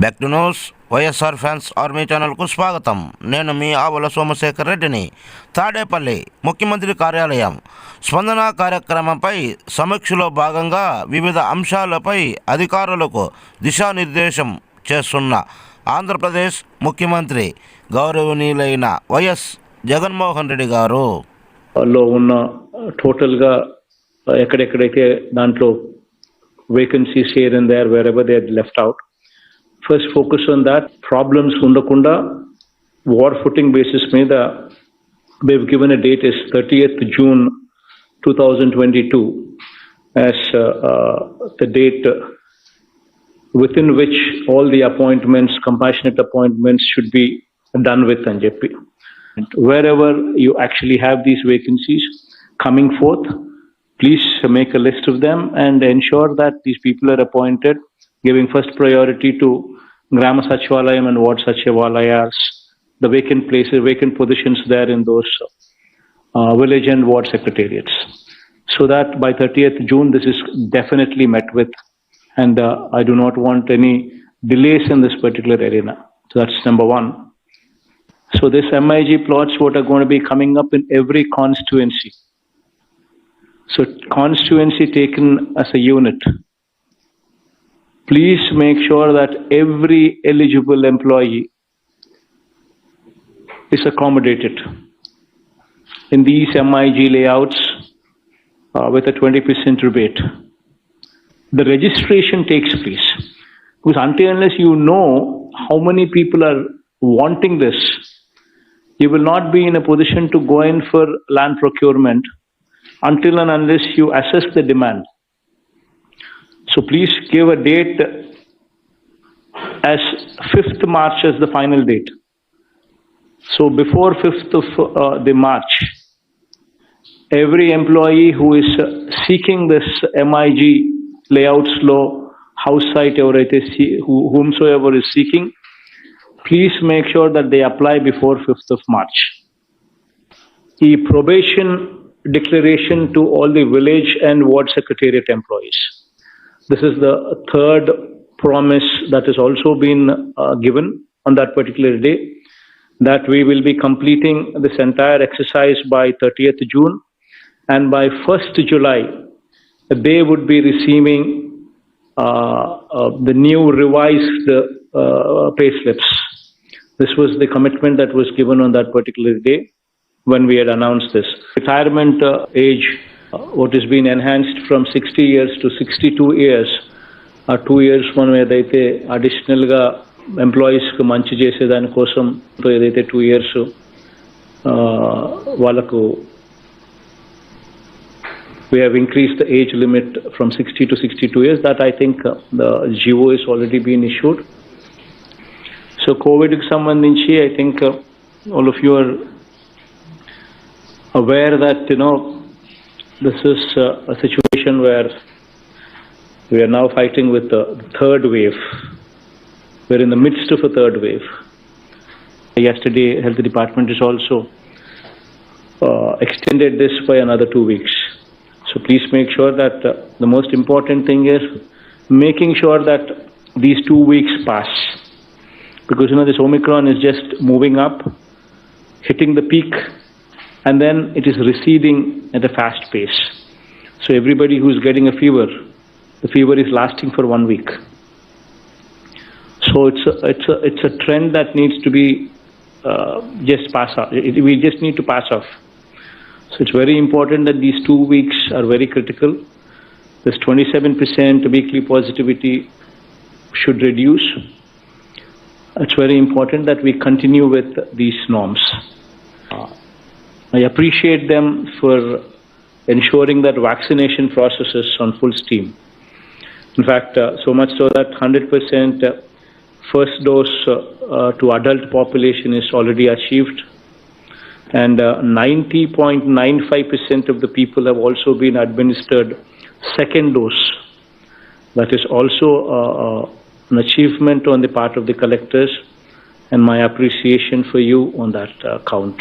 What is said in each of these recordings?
లెక్ట్ news YSR fans army ఛానల్కు స్వాగతం. నేను మీ ఆవుల సోమశేఖర్ రెడ్డిని. తాడేపల్లి ముఖ్యమంత్రి కార్యాలయం స్పందన కార్యక్రమంపై సమీక్షలో భాగంగా వివిధ అంశాలపై అధికారులకు దిశానిర్దేశం చేస్తున్న ఆంధ్రప్రదేశ్ ముఖ్యమంత్రి గౌరవనీయులైన వైఎస్ జగన్మోహన్ రెడ్డి గారు లో ఉన్న టోటల్గా ఎక్కడెక్కడైతే దాంట్లో vacancies here and there wherever they are left out, first focus on that. Problems ఉండకుండా వార్ ఫుటింగ్ బేసిస్ మీద we've given a date is 30th June 2022 as the date within which all the appointments, compassionate appointments should be done with and JP. Wherever you actually have these vacancies coming forth, please make a list of them and ensure that these people are appointed, giving first priority to Grama Sachivalayam and Ward Sachivalayas, the vacant places, vacant positions there in those village and ward secretariats. So that by 30th June, this is definitely met with, and I do not want any delays in this particular arena. So that's number one. So this MIG plots what are going to be coming up in every constituency. So constituency taken as a unit. Please make sure that every eligible employee is accommodated in these MIG layouts with a 20% rebate. The registration takes place. Because until unless you know how many people are wanting this, you will not be in a position to go in for land procurement until and unless you assess the demand. So please give a date as 5th March as the final date. So before 5th of the March, every employee who is seeking this MIG layouts law, house site, whomsoever is seeking, please make sure that they apply before 5th of March. The Probation Declaration to all the village and ward secretariat employees. This is the third promise that has also been given on that particular day, that we will be completing this entire exercise by 30th June, and by 1st July, they would be receiving the new revised pay slips. This was the commitment that was given on that particular day when we had announced this. Retirement age, what has been enhanced from 60 years to 62 years, 2 years మనం ఏదైతే అడిషనల్గా ఎంప్లాయీస్కి మంచి చేసేదాని కోసం ఏదైతే 2 years వాళ్ళకు we have increased the age limit from 60 to 62 years. That I think the GO is already been issued. So COVID కి సంబంధించి I think all of you are aware that this is a situation where we are now fighting with the third wave. We're in the midst of a third wave. Yesterday, Health Department has also extended this by another 2 weeks. So please make sure that the most important thing is making sure that these 2 weeks pass. Because this Omicron is just moving up, hitting the peak, and then it is receding at a fast pace. So everybody who's getting a fever, the fever is lasting for 1 week. So it's a trend that needs to be just pass off. We just need to pass off. So it's very important that these 2 weeks are very critical. This 27% weekly positivity should reduce. It's very important that we continue with these norms. I appreciate them for ensuring that vaccination process is on full steam. In fact, so much so that 100% first dose to adult population is already achieved, and 90.95% of the people have also been administered second dose. That is also an achievement on the part of the collectors, and my appreciation for you on that count.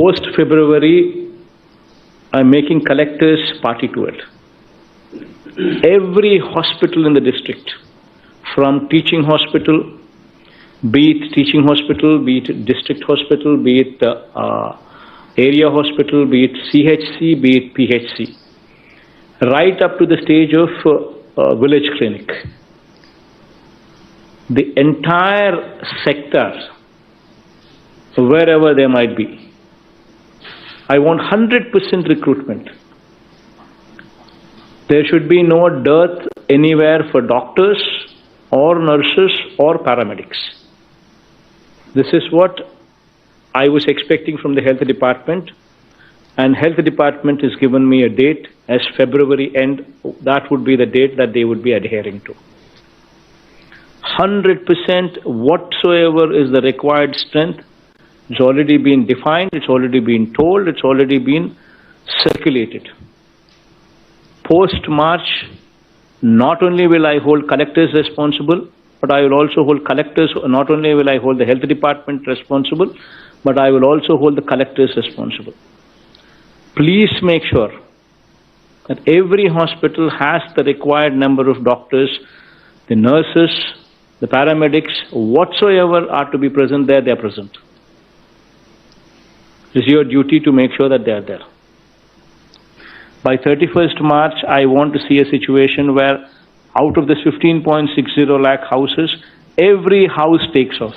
Post February, I'm making collectors party to it. Every hospital in the district, from teaching hospital, be it teaching hospital, be it district hospital, be it area hospital, be it CHC, be it PHC, right up to the stage of village clinic. The entire sector, wherever they might be, I want 100% recruitment. There should be no dearth anywhere for doctors or nurses or paramedics. This is what I was expecting from the health department, and health department has given me a date as February end. That would be the date that they would be adhering to. 100% whatsoever is the required strength. It's already been defined, it's already been told, it's already been circulated. Post-March, not only will I hold collectors responsible, but I will also hold collectors, not only will I hold the health department responsible, but I will also hold the collectors responsible. Please make sure that every hospital has the required number of doctors, the nurses, the paramedics, whatsoever are to be present there, they are present. It is your duty to make sure that they are there. By 31st March, I want to see a situation where out of this 15.60 lakh houses, every house takes off.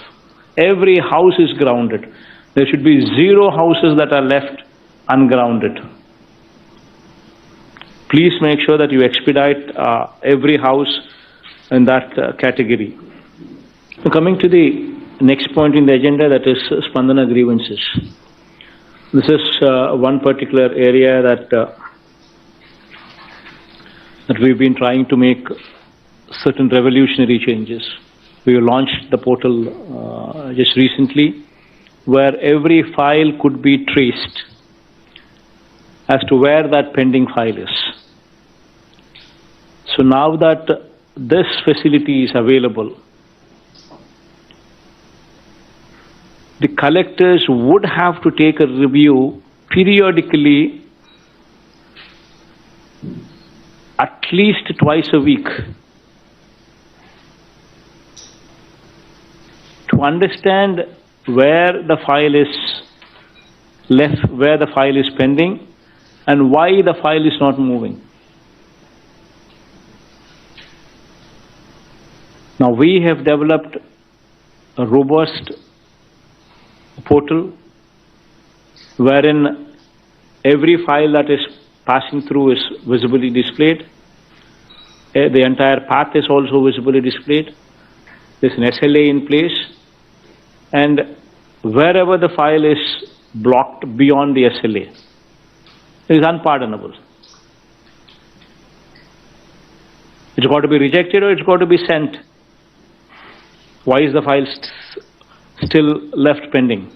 Every house is grounded. There should be 0 houses that are left ungrounded. Please make sure that you expedite every house in that category. So coming to the next point in the agenda, that is Spandana Grievances. This is one particular area that we've been trying to make certain revolutionary changes. We launched the portal just recently, where every file could be traced as to where that pending file is. So now that this facility is available, the collectors would have to take a review periodically, at least twice a week, to understand where the file is left, where the file is pending, and why the file is not moving. Now we have developed a robust portal wherein every file that is passing through is visibly displayed. The entire path is also visibly displayed. There's an SLA in place, and wherever the file is blocked beyond the SLA, it is unpardonable. It's got to be rejected or it's got to be sent. Why is the file still left pending?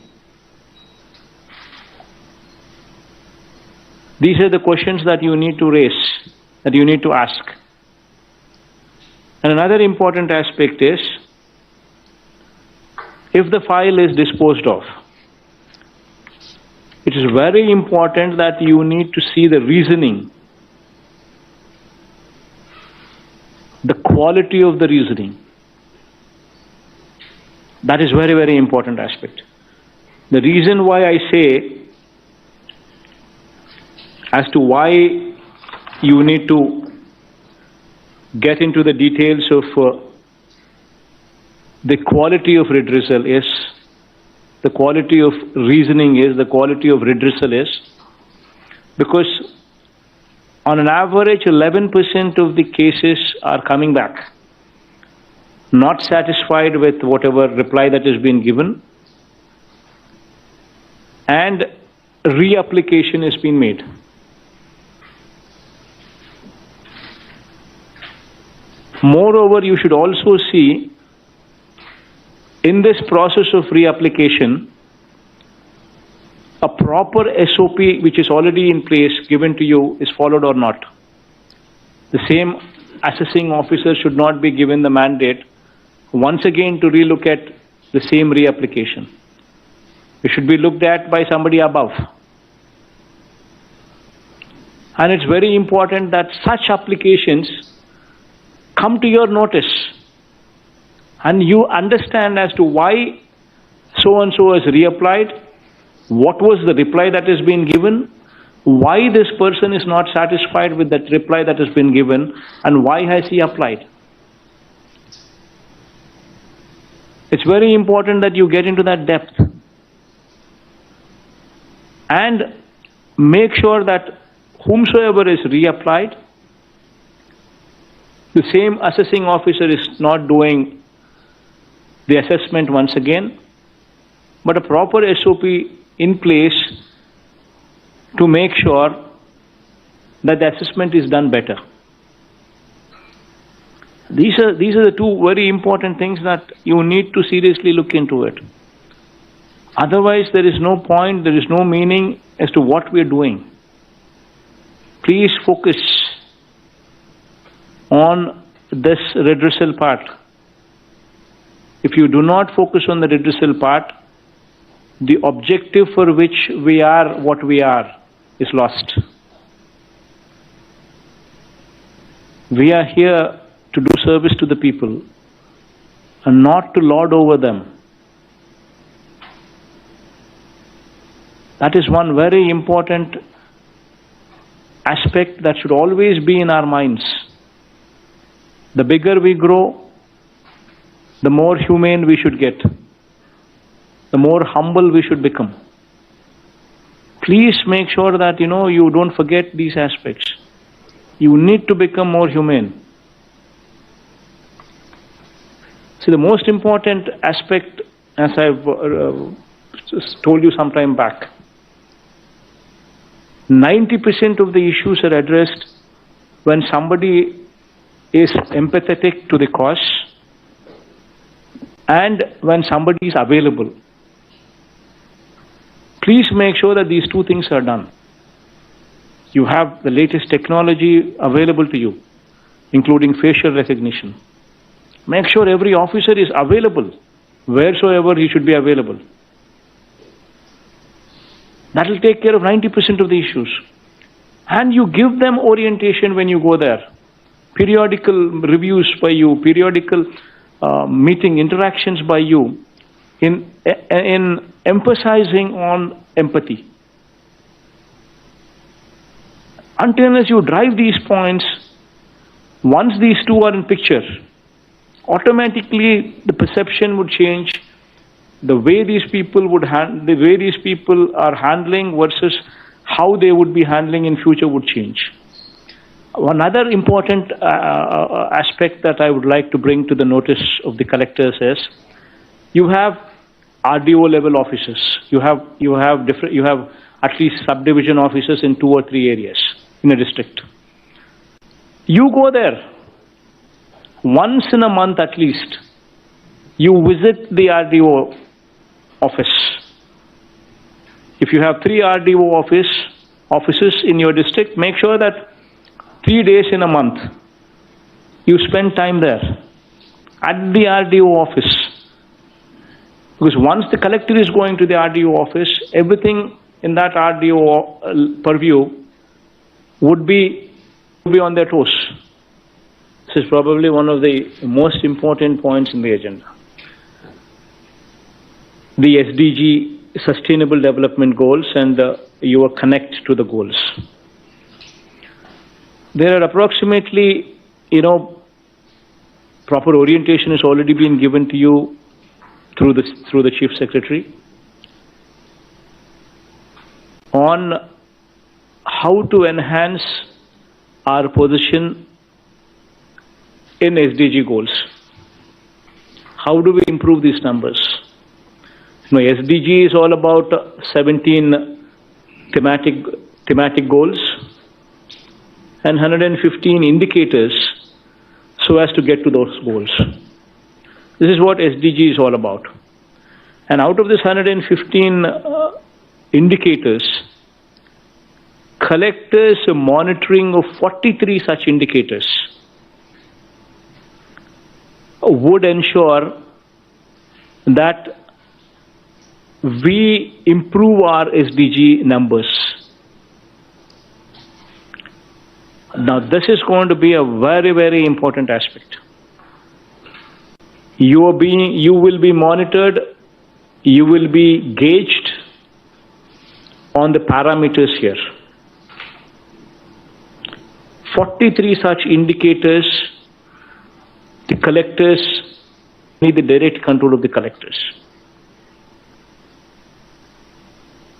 These are the questions that you need to raise, that you need to ask. And another important aspect is, if the file is disposed of, it is very important that you need to see the reasoning, the quality of the reasoning. That is very, very important aspect. The reason why I say as to why you need to get into the details of the quality of redressal is, the quality of reasoning is, the quality of redressal is, because on an average 11% of the cases are coming back, not satisfied with whatever reply that has been given, and reapplication has been made. Moreover, you should also see in this process of reapplication, a proper SOP which is already in place given to you is followed or not. The same assessing officer should not be given the mandate once again to relook at the same reapplication. It should be looked at by somebody above. And it's very important that such applications come to your notice. and you understand as to why so and so has reapplied, what was the reply that has been given, why this person is not satisfied with that reply that has been given, and why has he applied. It's very important that you get into that depth and make sure that whomsoever is reapplied, the same assessing officer is not doing the assessment once again, but a proper SOP in place to make sure that the assessment is done better. These are the two very important things that you need to seriously look into it. Otherwise, there is no point, there is no meaning as to what we are doing. Please focus on this redressal part. If you do not focus on the redressal part, the objective for which we are what we are is lost. We are here to do service to the people and not to lord over them. That is one very important aspect that should always be in our minds. The bigger we grow, the more humane we should get, the more humble we should become. Please make sure that you don't forget these aspects. You need to become more humane. See, the most important aspect, as I've told you some time back, 90% of the issues are addressed when somebody is empathetic to the cause and when somebody is available. Please make sure that these two things are done. You have the latest technology available to you, including facial recognition. Make sure every officer is available wheresoever he should be available. That will take care of 90% of the issues. And you give them orientation when you go there. Periodical reviews by you, periodical meeting interactions by you in emphasizing on empathy. Until as you drive these points, once these two are in picture, automatically the perception would change. The way these people are handling versus how they would be handling in future would change. Another important aspect that I would like to bring to the notice of the collectors is, you have RDO level officers. You have at least subdivision officers in 2 or 3 areas in a district. You go there once in a month at least. You visit the RDO office. If you have 3 RDO offices in your district, make sure that 3 days in a month you spend time there at the RDO office. Because once the collector is going to the RDO office, everything in that RDO purview would be on their toes. This is probably one of the most important points in the agenda. The SDG, Sustainable Development Goals, and your connect to the goals. There are approximately, proper orientation has already been given to you through the Chief Secretary on how to enhance our position in SDG goals. How do we improve these numbers? SDG is all about 17 thematic goals and 115 indicators so as to get to those goals. This is what SDG is all about. And out of this 115 indicators, collectors monitoring of 43 such indicators would ensure that we improve our SDG numbers. Now, this is going to be a very, very important aspect. You will be monitored, you will be gauged on the parameters here. 43 such indicators, the collectors need the direct control of the collectors.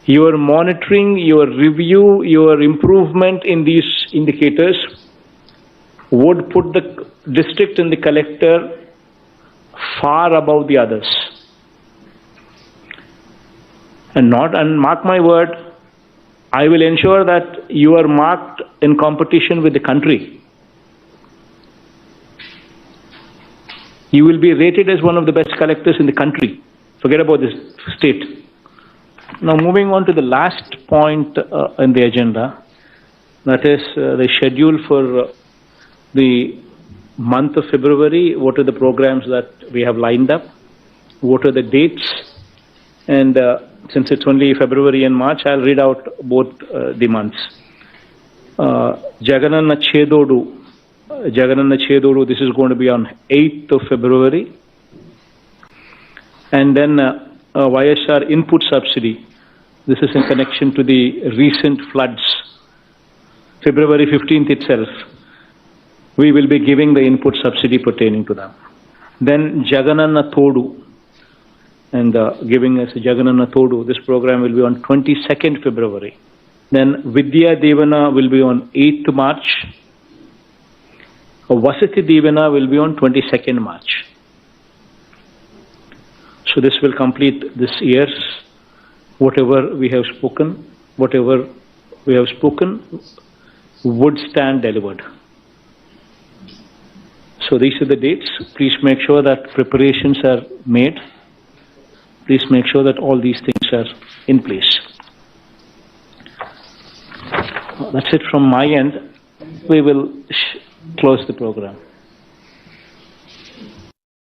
Your monitoring, your review, your improvement in these indicators would put the district and the collector far above the others. And mark my word, I will ensure that you are marked in competition with the country. You will be rated as one of the best collectors in the country. Forget about this state. Now moving on to the last point in the agenda, that is the schedule for the month of February. What are the programs that we have lined up? What are the dates? And since it's only February and March, I'll read out both the months. Jagananna Chedodu, this is going to be on 8th of February. And then YSR input subsidy. This is in connection to the recent floods. February 15th itself, we will be giving the input subsidy pertaining to them. Then Jagananna Thodu, and giving us Jagananna Thodu, this program will be on 22nd February. Then Vidya Devana will be on 8th March. Vasati Devana will be on 22nd March. So this will complete this year's whatever we have spoken would stand delivered. So these are the dates. Please make sure that preparations are made. Please make sure that all these things are in place. That's it from my end. We will close the program.